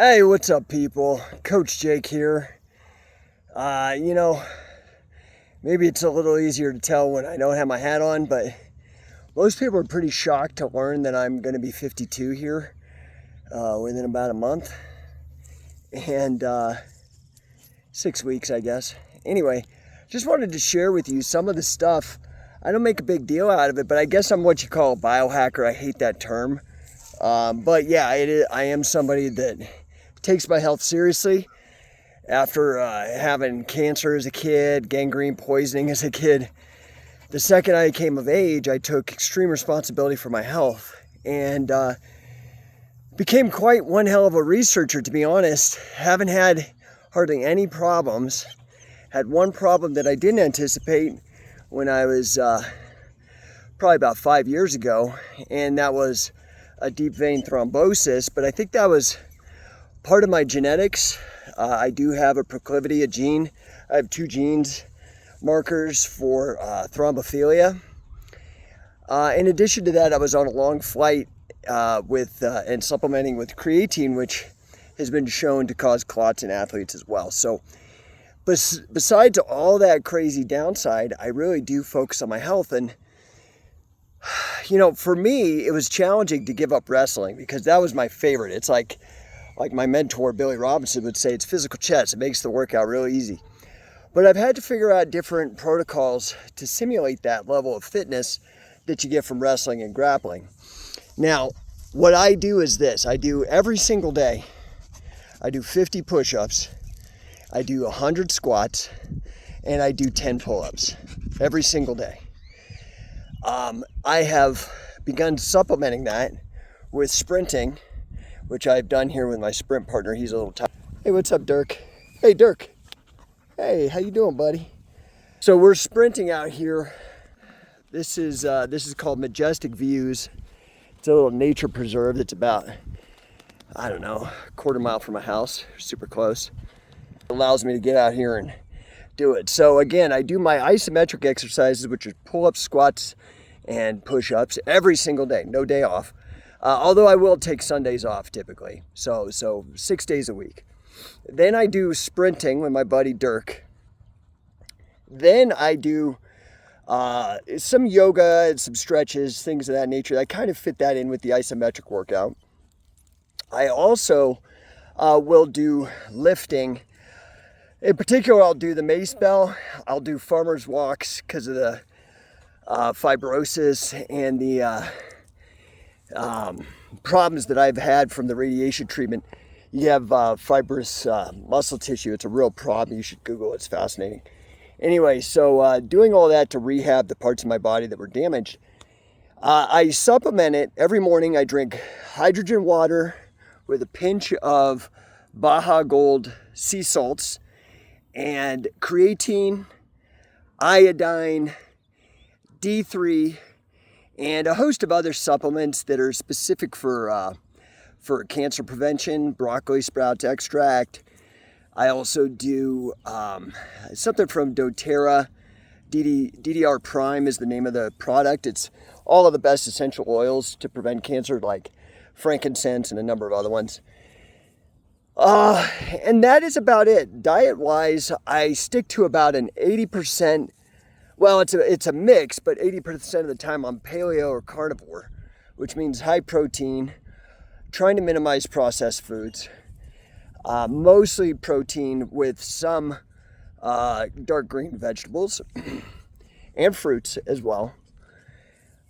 Hey, what's up, people? Coach Jake here. Maybe it's a little easier to tell when I don't have my hat on, but most people are pretty shocked to learn that I'm going to be 52 here within about a month and 6 weeks, I guess. Anyway, just wanted to share with you some of the stuff. I don't make a big deal out of it, but I guess I'm what you call a biohacker. I hate that term. But yeah, I am somebody that takes my health seriously. After having cancer as a kid, gangrene poisoning as a kid, the second I came of age, I took extreme responsibility for my health and became quite one hell of a researcher, to be honest. Haven't had hardly any problems. Had one problem that I didn't anticipate when I was probably about 5 years ago, and that was a deep vein thrombosis, but I think that was part of my genetics. I do have a proclivity, a gene. I have 2 genes markers for thrombophilia. In addition to that, I was on a long flight and supplementing with creatine, which has been shown to cause clots in athletes as well. So besides all that crazy downside, I really do focus on my health. And for me, it was challenging to give up wrestling because that was my favorite. It's like my mentor, Billy Robinson, would say, it's physical chess. It makes the workout really easy. But I've had to figure out different protocols to simulate that level of fitness that you get from wrestling and grappling. Now, what I do is this. I do every single day, I do 50 push-ups, I do 100 squats, and I do 10 pull-ups every single day. I have begun supplementing that with sprinting, which I've done here with my sprint partner. He's a little tired. Hey, what's up, Dirk? Hey, Dirk. Hey, how you doing, buddy? So we're sprinting out here. This is called Majestic Views. It's a little nature preserve that's about, a quarter mile from my house, super close. It allows me to get out here and do it. So again, I do my isometric exercises, which are pull-ups, squats, and push-ups every single day, no day off. Although I will take Sundays off typically, so 6 days a week. Then I do sprinting with my buddy Dirk. Then I do some yoga and some stretches, things of that nature. I kind of fit that in with the isometric workout. I also will do lifting. In particular, I'll do the mace bell. I'll do farmer's walks because of the fibrosis and the problems that I've had from the radiation treatment. You have fibrous muscle tissue. It's a real problem. You should Google it. It's fascinating. Anyway, so doing all that to rehab the parts of my body that were damaged. I supplement it. Every morning I drink hydrogen water with a pinch of Baja Gold sea salts and creatine, iodine, D3, and a host of other supplements that are specific for cancer prevention, broccoli sprouts extract. I also do something from doTERRA. DDR Prime is the name of the product. It's all of the best essential oils to prevent cancer, like frankincense and a number of other ones. And that is about it. Diet-wise, I stick to about an 80%. Well, it's a mix, but 80% of the time I'm paleo or carnivore, which means high protein, trying to minimize processed foods, mostly protein with some dark green vegetables and fruits as well.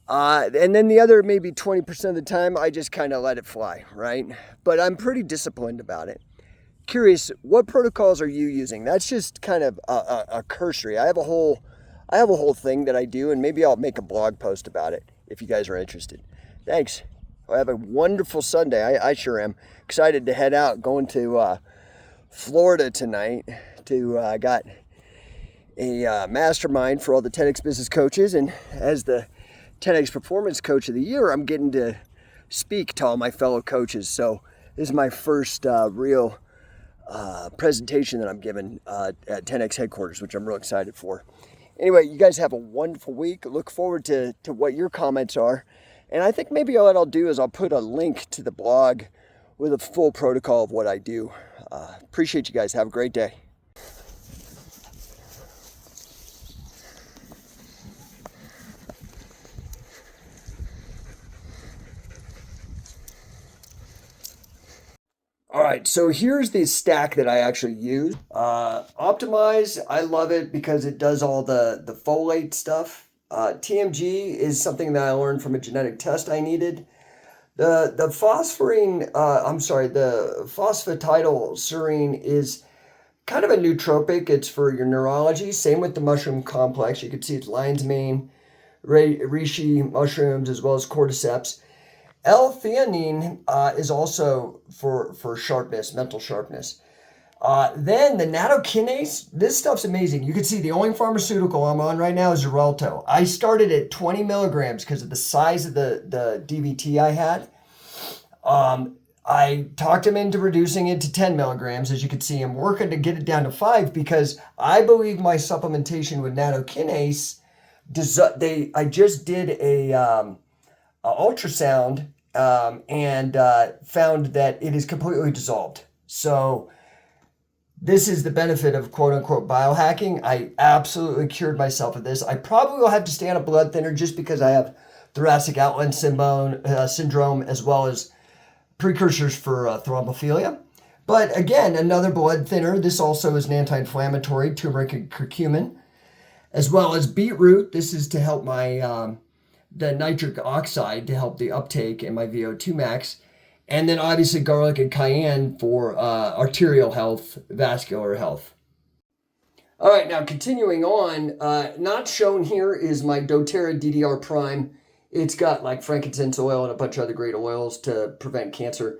And then the other maybe 20% of the time, I just kind of let it fly, right? But I'm pretty disciplined about it. Curious, what protocols are you using? That's just kind of a cursory. I have a whole thing that I do, and maybe I'll make a blog post about it if you guys are interested. Thanks. Well, have a wonderful Sunday. I sure am excited to head out, going to Florida tonight. I got a mastermind for all the 10X business coaches, and as the 10X Performance Coach of the Year, I'm getting to speak to all my fellow coaches. So this is my first real presentation that I'm giving at 10X headquarters, which I'm real excited for. Anyway, you guys have a wonderful week. Look forward to what your comments are. And I think maybe what I'll do is I'll put a link to the blog with a full protocol of what I do. Appreciate you guys. Have a great day. All right, so here's the stack that I actually use. Optimize, I love it because it does all the folate stuff. TMG is something that I learned from a genetic test I needed. The phosphatidylserine is kind of a nootropic. It's for your neurology. Same with the mushroom complex. You can see it's lion's mane, reishi mushrooms, as well as cordyceps. L-theanine is also for sharpness, mental sharpness. Then the nattokinase, this stuff's amazing. You can see the only pharmaceutical I'm on right now is Xarelto. I started at 20 milligrams because of the size of the DVT I had. I talked him into reducing it to 10 milligrams. As you can see, I'm working to get it down to 5 because I believe my supplementation with nattokinase, I just did a ultrasound and found that it is completely dissolved. So this is the benefit of quote-unquote biohacking. I absolutely cured myself of this. I probably will have to stay on a blood thinner just because I have thoracic outlet syndrome as well as precursors for thrombophilia. But again, another blood thinner. This also is an anti-inflammatory, turmeric and curcumin, as well as beetroot. This is to help my the nitric oxide to help the uptake in my VO2 max. And then obviously garlic and cayenne for arterial health, vascular health. All right, now continuing on, not shown here is my doTERRA DDR Prime. It's got like frankincense oil and a bunch of other great oils to prevent cancer.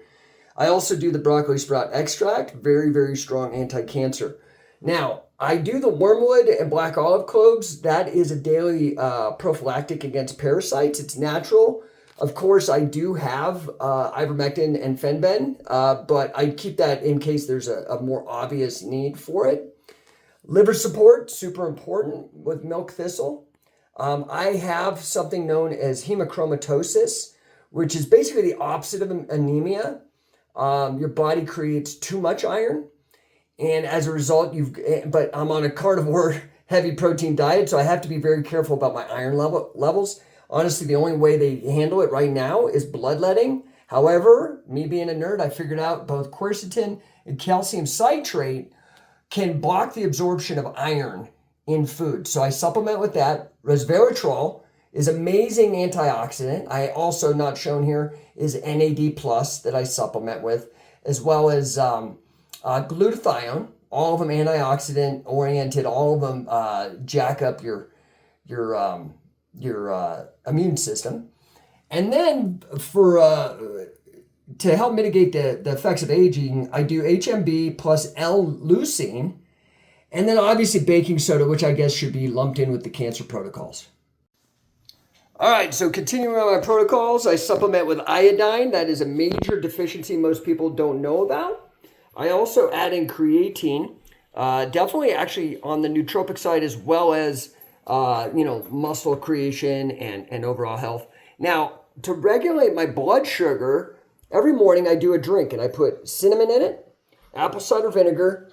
I also do the broccoli sprout extract, very, very strong anti-cancer. Now, I do the wormwood and black olive cloves. That is a daily prophylactic against parasites. It's natural. Of course, I do have ivermectin and fenben, but I keep that in case there's a more obvious need for it. Liver support, super important with milk thistle. I have something known as hemochromatosis, which is basically the opposite of anemia. Your body creates too much iron. And as a result, but I'm on a carnivore heavy protein diet, so I have to be very careful about my iron levels. Honestly, the only way they handle it right now is bloodletting. However, me being a nerd, I figured out both quercetin and calcium citrate can block the absorption of iron in food. So I supplement with that. Resveratrol is amazing antioxidant. I also, not shown here, is NAD+ that I supplement with, as well as glutathione, all of them antioxidant oriented, all of them jack up your immune system. And then to help mitigate the effects of aging, I do HMB plus L-leucine, and then obviously baking soda, which I guess should be lumped in with the cancer protocols. All right, so continuing on my protocols, I supplement with iodine. That is a major deficiency most people don't know about. I also add in creatine, definitely actually on the nootropic side as well as, muscle creation and overall health. Now, to regulate my blood sugar, every morning I do a drink and I put cinnamon in it, apple cider vinegar,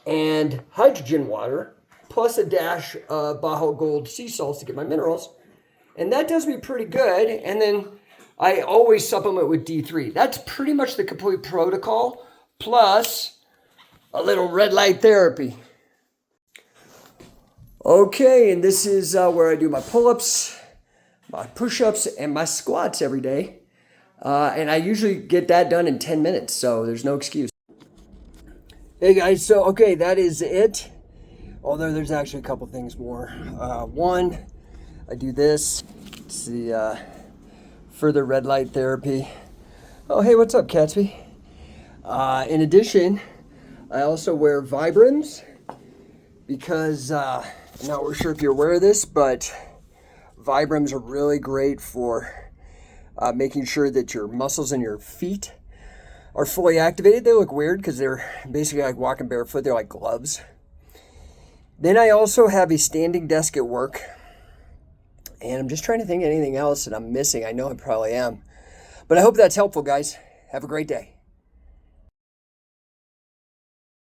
and hydrogen water, plus a dash of Baja Gold sea salts to get my minerals. And that does me pretty good. And then I always supplement with D3. That's pretty much the complete protocol, plus a little red light therapy. Okay, and this is where I do my pull-ups, my push-ups, and my squats every day. And I usually get that done in 10 minutes, so there's no excuse. Hey guys, so okay, that is it. Although there's actually a couple things more. One, I do this. It's the further red light therapy. Oh, hey, what's up, Catsby? In addition, I also wear Vibrams because I'm not sure if you're aware of this, but Vibrams are really great for making sure that your muscles in your feet are fully activated. They look weird because they're basically like walking barefoot. They're like gloves. Then I also have a standing desk at work. And I'm just trying to think of anything else that I'm missing. I know I probably am. But I hope that's helpful, guys. Have a great day.